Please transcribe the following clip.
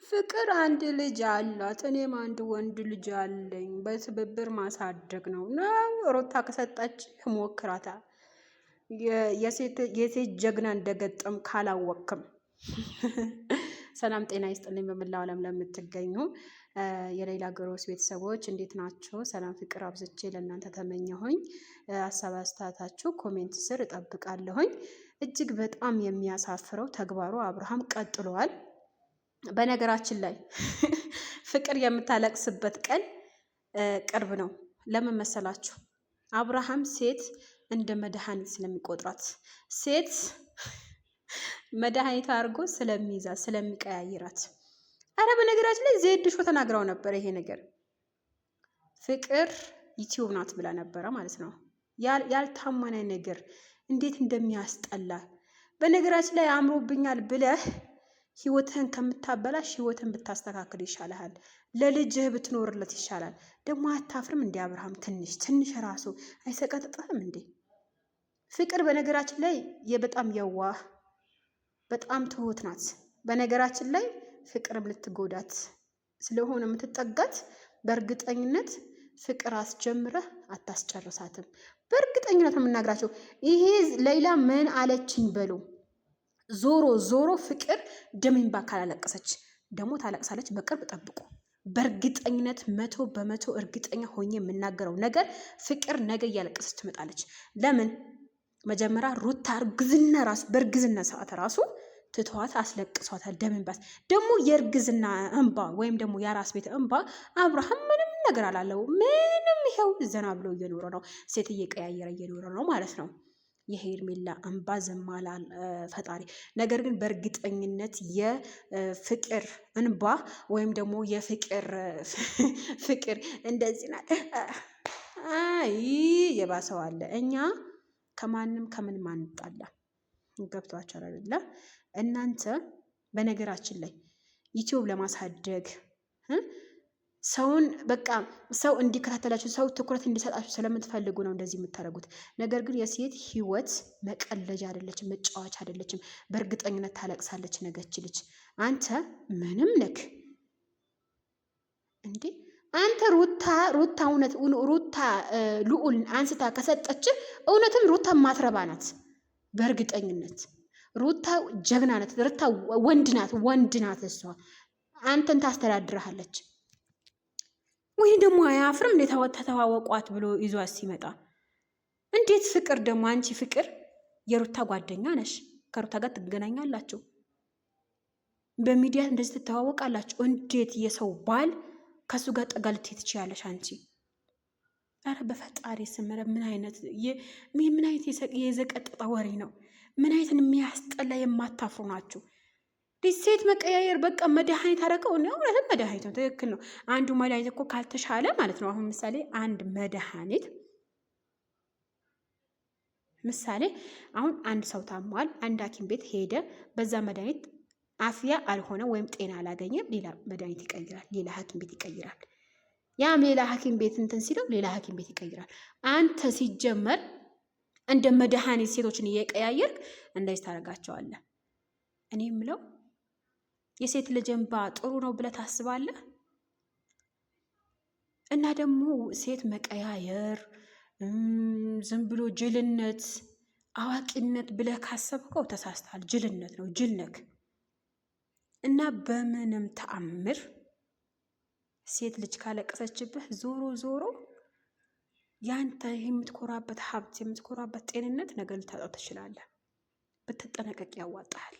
ፍቅር አንድ ልጅ አላት፣ እኔም አንድ ወንድ ልጅ አለኝ። በትብብር ማሳደግ ነው። ሩታ ከሰጠች ሞክራታ። የሴት ጀግና እንደገጠም ካላወቅም። ሰላም ጤና ይስጥልኝ። በመላው ዓለም ለምትገኙ የሌላ ገሮስ ቤተሰቦች እንዴት ናቸው? ሰላም ፍቅር አብዝቼ ለእናንተ ተመኘሁኝ። ሀሳብ አስተያየታችሁ ኮሜንት ስር እጠብቃለሁኝ። እጅግ በጣም የሚያሳፍረው ተግባሩ አብርሃም ቀጥሏል። በነገራችን ላይ ፍቅር የምታለቅስበት ቀን ቅርብ ነው። ለምን መሰላችሁ? አብርሃም ሴት እንደ መድኃኒት ስለሚቆጥራት፣ ሴት መድኃኒት አድርጎ ስለሚይዛት ስለሚቀያይራት። አረ በነገራችን ላይ ዜድ ሾ ተናግራው ነበር። ይሄ ነገር ፍቅር ዩቲዩብ ናት ብላ ነበረ ማለት ነው። ያልታመነ ነገር እንዴት እንደሚያስጠላ። በነገራችን ላይ አምሮብኛል ብለህ ህይወትህን ከምታበላሽ ህይወትህን ብታስተካክል ይሻልሃል። ለልጅህ ብትኖርለት ይሻላል። ደግሞ አታፍርም እንዴ አብርሃም? ትንሽ ራሱ አይሰቀጥጥህም እንዴ? ፍቅር በነገራችን ላይ በጣም የዋህ በጣም ትሁት ናት። በነገራችን ላይ ፍቅርም ልትጎዳት ስለሆነ የምትጠጋት በእርግጠኝነት ፍቅር አስጀምረህ አታስጨርሳትም። በእርግጠኝነት ነው የምናግራቸው። ይሄ ሌላ ምን አለችኝ በሉ። ዞሮ ፍቅር ደም እንባ ካላለቀሰች ደግሞ ታለቅሳለች። በቅርብ ጠብቁ። በእርግጠኝነት 100% እርግጠኛ ሆኜ የምናገረው ነገር ፍቅር ነገ እያለቀሰች ትመጣለች። ለምን? መጀመሪያ ሩታ እርግዝና ራሱ በእርግዝና ሰዓት ራሱ ትተዋት አስለቅሷታል። ደም እንባስ ደግሞ የእርግዝና እንባ ወይም ደግሞ የአራስ ቤት እንባ አብርሃም ምንም ነገር አላለው። ምንም ይሄው ዘና ብሎ እየኖረ ነው። ሴት እየቀያየረ እየኖረ ነው ማለት ነው። የሄርሜላ እንባ ዘማላል ፈጣሪ። ነገር ግን በእርግጠኝነት የፍቅር እንባ ወይም ደግሞ የፍቅር እንደዚህ ናት። የባሰው አለ። እኛ ከማንም ከምንም አንጣላ። ገብቷችኋል አይደለ? እናንተ በነገራችን ላይ ዩቲዩብ ለማሳደግ ሰውን በቃ ሰው እንዲከታተላችሁ ሰው ትኩረት እንዲሰጣችሁ ስለምትፈልጉ ነው እንደዚህ የምታደርጉት። ነገር ግን የሴት ህይወት መቀለጃ አይደለችም፣ መጫወቻ አይደለችም። በእርግጠኝነት ታለቅሳለች ነገች ልጅ። አንተ ምንም ነክ እንዴ? አንተ ሩታ ልዑል አንስታ ከሰጠች እውነትም ሩታ ማትረባ ናት። በእርግጠኝነት ሩታ ጀግና ናት። ሩታ ወንድ ናት። እሷ አንተን ታስተዳድርሃለች። ወይ ደግሞ አያፍርም? እንዴት ተተዋወቋት ብሎ ይዟት ሲመጣ እንዴት ፍቅር ደግሞ አንቺ ፍቅር የሩታ ጓደኛ ነሽ። ከሩታ ጋር ትገናኛላችሁ፣ በሚዲያ እንደዚህ ትተዋወቃላችሁ። እንዴት የሰው ባል ከሱ ጋር ጠጋ ልትሄድ ትችያለሽ አንቺ? አረ በፈጣሪ ስምረ ምን አይነት የዘቀጠጠ ወሬ ነው? ምን አይነት የሚያስጠላ የማታፍሩ ናችሁ? ሴት መቀያየር በቃ መድኃኒት አደረገው ነው። እውነትም መድኃኒት ነው። ትክክል ነው። አንዱ መድኃኒት እኮ ካልተሻለ ማለት ነው። አሁን ምሳሌ አንድ መድኃኒት አሁን አንድ ሰው ታሟል፣ አንድ ሐኪም ቤት ሄደ። በዛ መድኃኒት አፍያ አልሆነ ወይም ጤና አላገኘም፣ ሌላ መድኃኒት ይቀይራል፣ ሌላ ሐኪም ቤት ይቀይራል። ያም ሌላ ሐኪም ቤት እንትን ሲለው ሌላ ሐኪም ቤት ይቀይራል። አንተ ሲጀመር እንደ መድኃኒት ሴቶችን እየቀያየርክ እንደዚህ ታደርጋቸዋለህ። እኔ የምለው የሴት ልጅ እንባ ጥሩ ነው ብለህ ታስባለህ? እና ደግሞ ሴት መቀያየር ዝም ብሎ ጅልነት አዋቂነት ብለህ ካሰብከው ተሳስተሃል። ጅልነት ነው፣ ጅልነክ እና በምንም ተአምር ሴት ልጅ ካለቀሰችብህ ዞሮ ያንተ የምትኮራበት ሀብት የምትኮራበት ጤንነት ነገር ልታጣው ትችላለህ። ብትጠነቀቅ ያዋጣሃል።